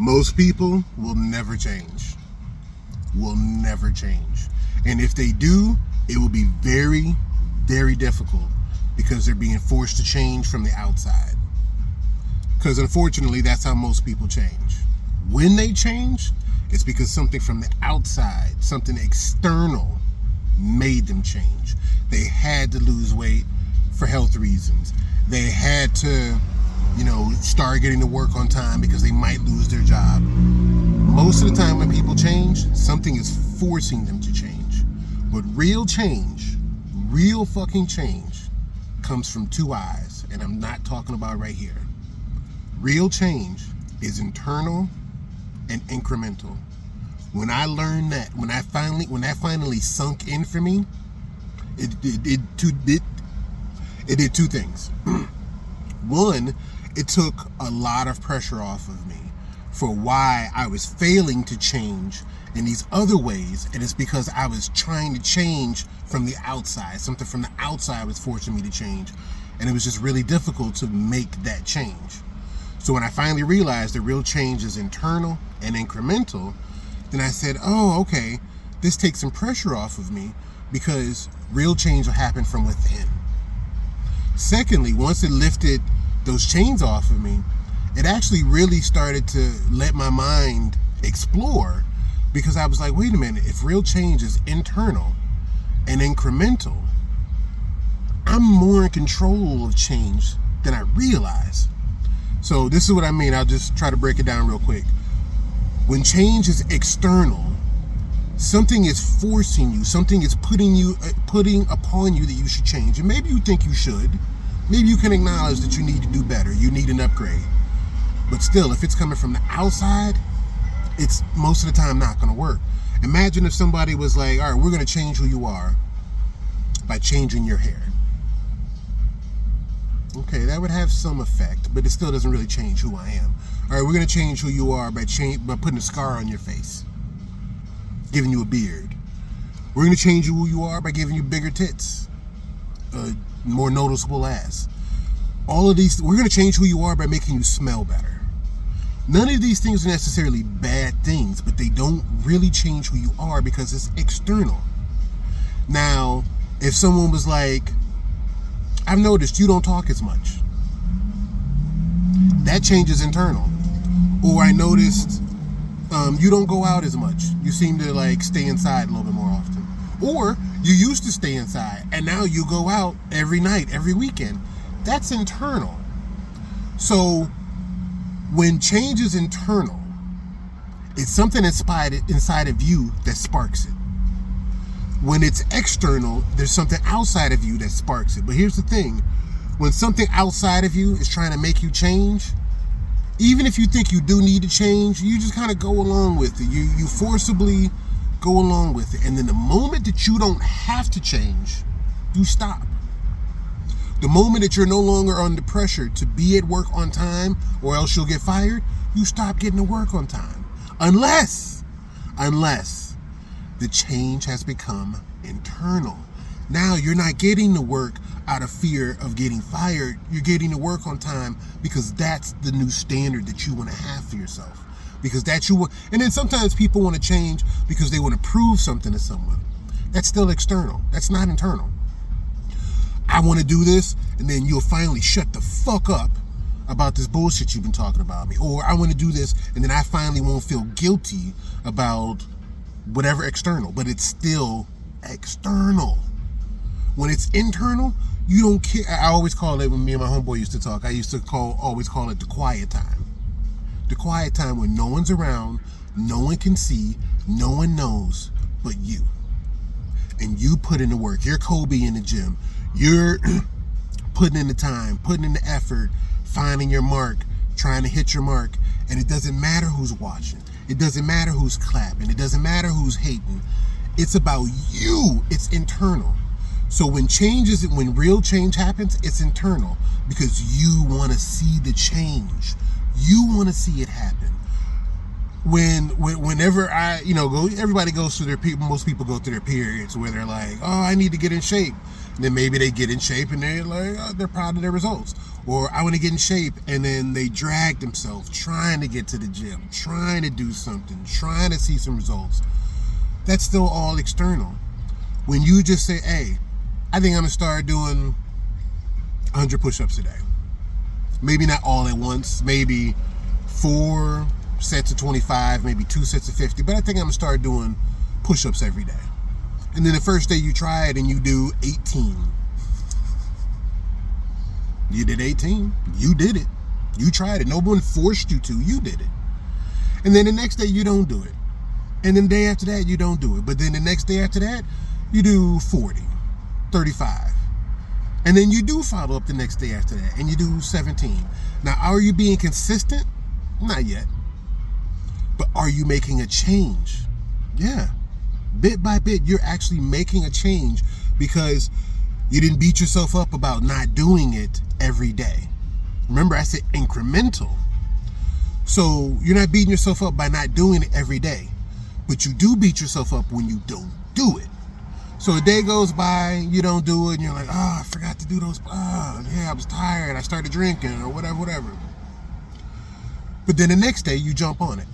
Most people will never change. Will never change. And if they do, it will be very, very difficult because they're being forced to change from the outside. Because unfortunately, that's how most people change. When they change, it's because something from the outside, something external, made them change. They had to lose weight for health reasons. They had to, start getting to work on time because they might lose their job. Most of the time when people change, something is forcing them to change. But real change, real fucking change, comes from two eyes. And I'm not talking about right here. Real change is internal and incremental. When I learned that, when that finally sunk in for me, it did two things. One, it took a lot of pressure off of me for why I was failing to change in these other ways, and it's because I was trying to change from the outside. Something from the outside was forcing me to change, and it was just really difficult to make that change. So when I finally realized that real change is internal and incremental, then I said, oh, okay, this takes some pressure off of me because real change will happen from within. Secondly, once it lifted those chains off of me, it actually really started to let my mind explore, because I was like, wait a minute, if real change is internal and incremental, I'm more in control of change than I realize. So this is what I mean. I'll just try to break it down real quick. When change is external, something is forcing you, something is putting upon you that you should change. And maybe you think you should. Maybe you can acknowledge that you need to do better. You need an upgrade. But still, if it's coming from the outside, it's most of the time not going to work. Imagine if somebody was like, all right, we're going to change who you are by changing your hair. Okay, that would have some effect, but it still doesn't really change who I am. All right, we're going to change who you are by putting a scar on your face, giving you a beard. We're going to change who you are by giving you bigger tits, a more noticeable ass. All of these, we're going to change who you are by making you smell better. None of these things are necessarily bad things, but they don't really change who you are because it's external. Now, if someone was like, I've noticed you don't talk as much, that changes internal. Or I noticed you don't go out as much. You seem to stay inside a little bit more often. Or you used to stay inside and now you go out every night, every weekend. That's internal. So when change is internal, it's something inside of you that sparks it. When it's external, there's something outside of you that sparks it. But here's the thing. When something outside of you is trying to make you change, even if you think you do need to change, you just kind of go along with it. You forcibly go along with it. And then the moment that you don't have to change, you stop. The moment that you're no longer under pressure to be at work on time or else you'll get fired, you stop getting to work on time. Unless the change has become internal. Now you're not getting to work out of fear of getting fired. You're getting to work on time because that's the new standard that you want to have for yourself. Because and then sometimes people want to change because they want to prove something to someone. That's still external. That's not internal. I want to do this, and then you'll finally shut the fuck up about this bullshit you've been talking about me. Or I want to do this, and then I finally won't feel guilty about whatever external, but it's still external. When it's internal, you don't care. I always call it, when me and my homeboy used to talk, I used to always call it the quiet time. The quiet time when no one's around, no one can see, no one knows but you. And you put in the work. You're Kobe in the gym. You're putting in the time, putting in the effort, finding your mark, trying to hit your mark. And it doesn't matter who's watching. It doesn't matter who's clapping. It doesn't matter who's hating. It's about you. It's internal. So when real change happens, it's internal because you want to see the change. You want to see it happen. Whenever everybody goes through most people go through their periods where they're like, oh, I need to get in shape. And then maybe they get in shape and they're like, oh, they're proud of their results. or I want to get in shape, and then they drag themselves trying to get to the gym, trying to do something, trying to see some results. That's still all external. When you just say, hey, I think I'm gonna start doing 100 push-ups a day. Maybe not all at once, maybe 4 sets of 25, maybe 2 sets of 50, but I think I'm gonna start doing push-ups every day. And then the first day you try it and you do 18. You did 18. You did it. You tried it. No one forced you to. You did it. And then the next day you don't do it. And then the day after that you don't do it. But then the next day after that you do 40, 35. And then you do follow up the next day after that and you do 17. Now, are you being consistent? Not yet. But are you making a change? Yeah. Bit by bit, you're actually making a change because you didn't beat yourself up about not doing it every day. Remember, I said incremental. So you're not beating yourself up by not doing it every day, but you do beat yourself up when you don't do it. So a day goes by, you don't do it, and you're like, oh, I forgot to do those. Oh, yeah, I was tired. I started drinking or whatever. But then the next day, you jump on it.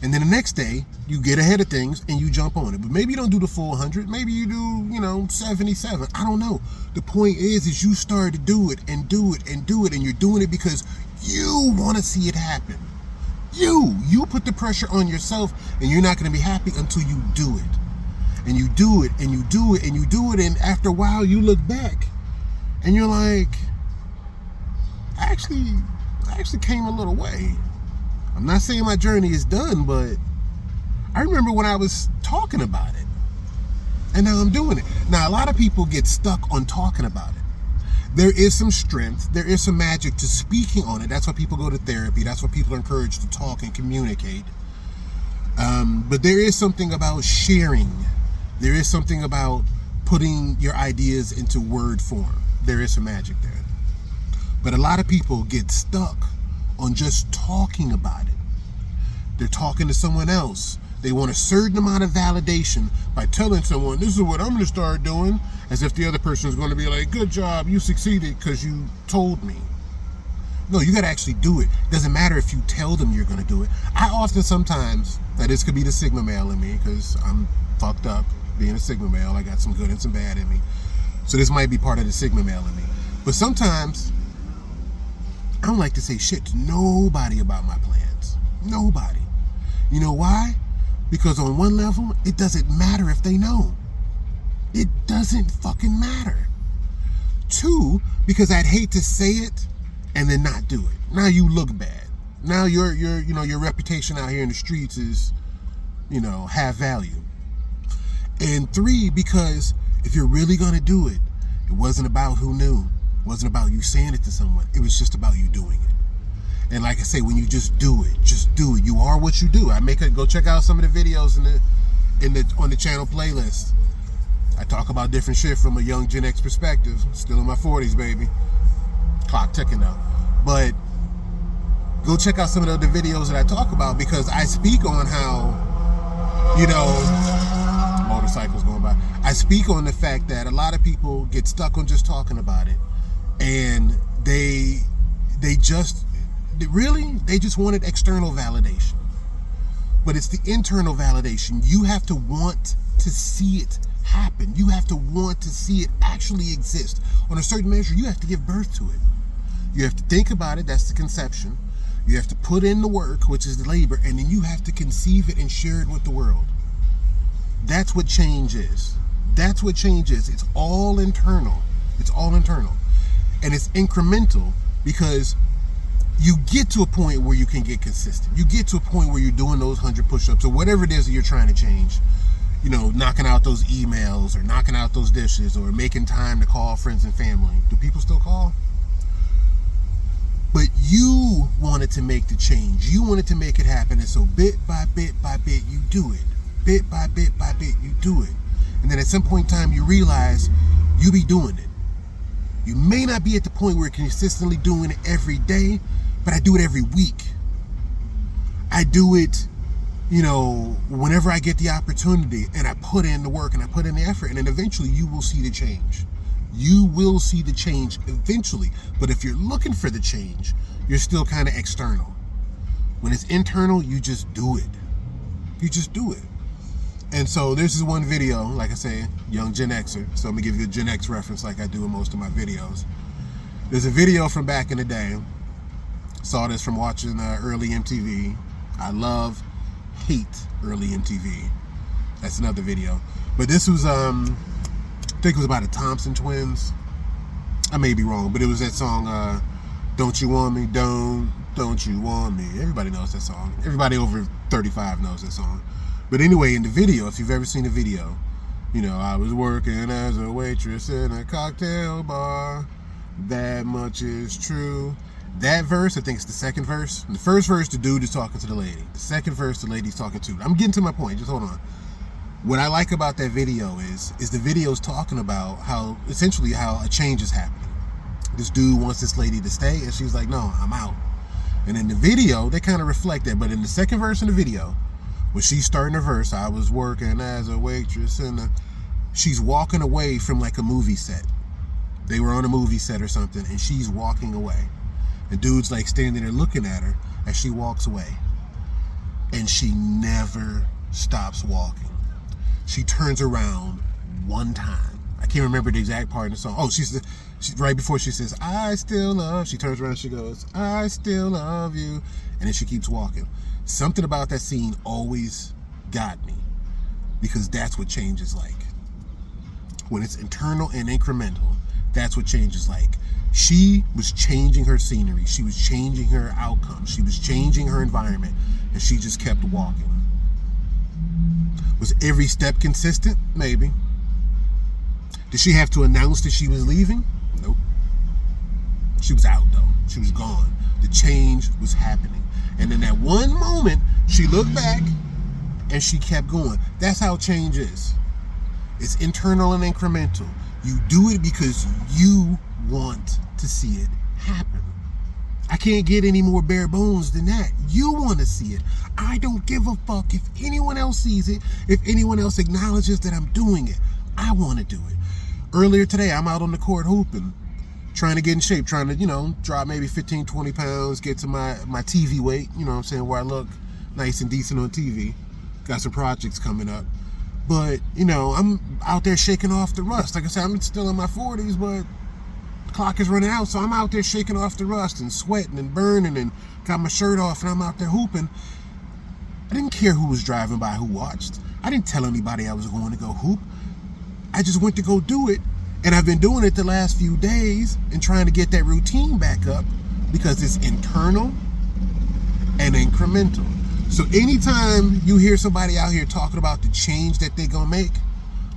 And then the next day, you get ahead of things and you jump on it. But maybe you don't do the full 100. Maybe you do, 77. I don't know. The point is you start to do it and do it and do it. And you're doing it because you want to see it happen. You put the pressure on yourself, and you're not going to be happy until you do it. And you do it and you do it and you do it. And after a while, you look back and you're like, I actually came a little way. I'm not saying my journey is done, but I remember when I was talking about it, and now I'm doing it. Now, a lot of people get stuck on talking about it. There is some strength, there is some magic to speaking on it. That's why people go to therapy. That's why people are encouraged to talk and communicate. But there is something about sharing. There is something about putting your ideas into word form. There is some magic there. But a lot of people get stuck on just talking about it. They're talking to someone else. They want a certain amount of validation by telling someone, this is what I'm going to start doing, as if the other person is going to be like, good job, you succeeded because you told me. No, you got to actually do it. Doesn't matter if you tell them you're going to do it. I often sometimes, now this could be the Sigma male in me because I'm fucked up being a Sigma male. I got some good and some bad in me. So this might be part of the Sigma male in me. But sometimes I don't like to say shit to nobody about my plans. Nobody. You know why? Because on one level, it doesn't matter if they know. It doesn't fucking matter. 2, because I'd hate to say it and then not do it. Now you look bad. Now your reputation out here in the streets is, have value. And 3, because if you're really gonna do it, it wasn't about who knew. It wasn't about you saying it to someone. It was just about you doing it. And like I say, when you just do it. You are what you do. Go check out some of the videos on the channel playlist. I talk about different shit from a young Gen X perspective. Still in my 40s, baby. Clock ticking though. But go check out some of the videos that I talk about, because I speak on how, motorcycles going by. I speak on the fact that a lot of people get stuck on just talking about it, and they just wanted external validation. But it's the internal validation. You have to want to see it happen. You have to want to see it actually exist. On a certain measure, you have to give birth to it. You have to think about it. That's the conception. You have to put in the work, which is the labor, and then you have to conceive it and share it with the world. That's what change is. That's what change is. It's all internal. It's all internal. And it's incremental, because you get to a point where you can get consistent. You get to a point where you're doing those 100 push-ups or whatever it is that you're trying to change. Knocking out those emails or knocking out those dishes or making time to call friends and family. Do people still call? But you wanted to make the change. You wanted to make it happen. And so bit by bit, you do it. Bit by bit, you do it. And then at some point in time, you realize you be doing it. You may not be at the point where you're consistently doing it every day, but I do it every week. I do it, whenever I get the opportunity, and I put in the work and I put in the effort, and then eventually you will see the change. You will see the change eventually. But if you're looking for the change, you're still kind of external. When it's internal, you just do it. You just do it. And so this is one video, like I say, young Gen Xer. So I'm gonna give you a Gen X reference like I do in most of my videos. There's a video from back in the day. Saw this from watching early MTV. I hate early MTV. That's another video. But this was, I think it was about the Thompson twins. I may be wrong, but it was that song, Don't You Want Me, Don't You Want Me. Everybody knows that song. Everybody over 35 knows that song. But anyway, in the video, if you've ever seen the video, you know, I was working as a waitress in a cocktail bar. That much is true. That verse, I think it's the second verse. The first verse, the dude is talking to the lady. The second verse, the lady's talking to. I'm getting to my point. Just hold on. What I like about that video is the video's talking about how, essentially, how a change is happening. This dude wants this lady to stay, and she's like, no, I'm out. And in the video, they kind of reflect that. But in the second verse in the video, when she's starting her verse, I was working as a waitress, and she's walking away from like a movie set. They were on a movie set or something, and she's walking away. And dude's like standing there looking at her as she walks away. And she never stops walking. She turns around one time. I can't remember the exact part in the song. Oh, she's right before she says, I still love. She turns around and she goes, I still love you. And then she keeps walking. Something about that scene always got me, because that's what change is like. When it's internal and incremental, that's what change is like. She was changing her scenery. She was changing her outcome. She was changing her environment, and she just kept walking. Was every step consistent? Maybe. Did she have to announce that she was leaving? Nope. She was out though. She was gone. The change was happening. And in that one moment, she looked back and she kept going. That's how change is. It's internal and incremental. You do it because you want to see it happen. I can't get any more bare bones than that. You want to see it. I don't give a fuck if anyone else sees it, if anyone else acknowledges that I'm doing it. I want to do it. Earlier today, I'm out on the court hooping, trying to get in shape, trying to, you know, drop maybe 15, 20 pounds, get to my TV weight, you know what I'm saying, where I look nice and decent on TV. Got some projects coming up. But, you know, I'm out there shaking off the rust. Like I said, I'm still in my 40s, but the clock is running out, so I'm out there shaking off the rust and sweating and burning and got my shirt off and I'm out there hooping. I didn't care who was driving by, who watched. I didn't tell anybody I was going to go hoop. I just went to go do it. And I've been doing it the last few days and trying to get that routine back up, because it's internal and incremental. So anytime you hear somebody out here talking about the change that they're going to make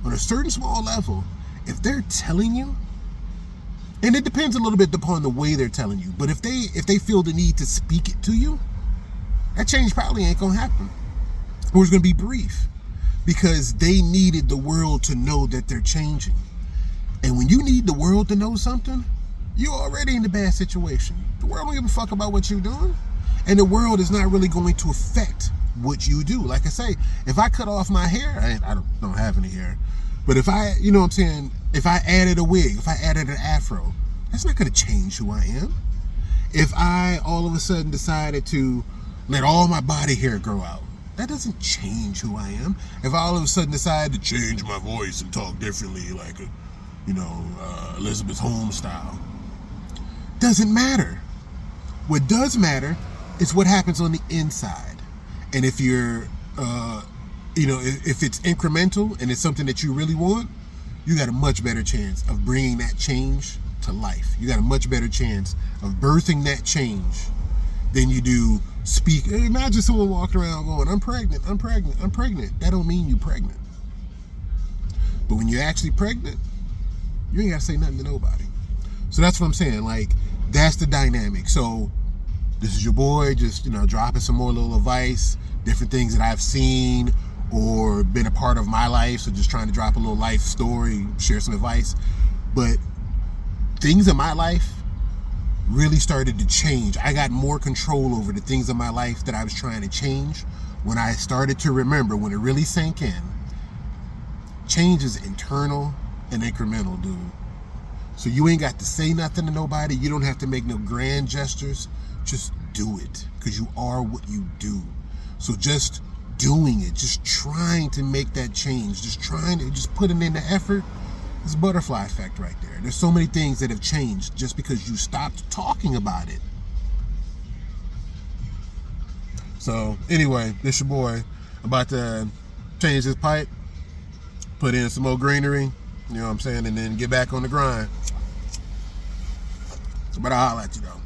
on a certain small level, if they're telling you, and it depends a little bit upon the way they're telling you, but if they feel the need to speak it to you, that change probably ain't going to happen. Or it's going to be brief, because they needed the world to know that they're changing. And when you need the world to know something, you're already in a bad situation. The world don't give a fuck about what you're doing. And the world is not really going to affect what you do. Like I say, if I cut off my hair, I don't have any hair, but if I, you know what I'm saying, if I added a wig, if I added an afro, that's not going to change who I am. If I all of a sudden decided to let all my body hair grow out, that doesn't change who I am. If I all of a sudden decide to change my voice and talk differently, like a, Elizabeth Holmes style, doesn't matter. What does matter is what happens on the inside. And if you're, if it's incremental and it's something that you really want, you got a much better chance of bringing that change to life. You got a much better chance of birthing that change than you do speak. Imagine someone walking around going, I'm pregnant, I'm pregnant, I'm pregnant. That don't mean you're pregnant. But when you're actually pregnant, you ain't got to say nothing to nobody. So that's what I'm saying. Like, that's the dynamic. So this is your boy just, dropping some more little advice, different things that I've seen or been a part of my life. So just trying to drop a little life story, share some advice. But things in my life really started to change. I got more control over the things in my life that I was trying to change when I started to remember, when it really sank in. Change is internal and incremental, dude. So you ain't got to say nothing to nobody. You don't have to make no grand gestures. Just do it, because you are what you do. So just doing it, just trying to make that change, just putting in the effort, it's a butterfly effect right there. There's so many things that have changed just because you stopped talking about it. So anyway, this your boy about to change his pipe, put in some more greenery, you know what I'm saying, and then get back on the grind. But I'll holler at you though.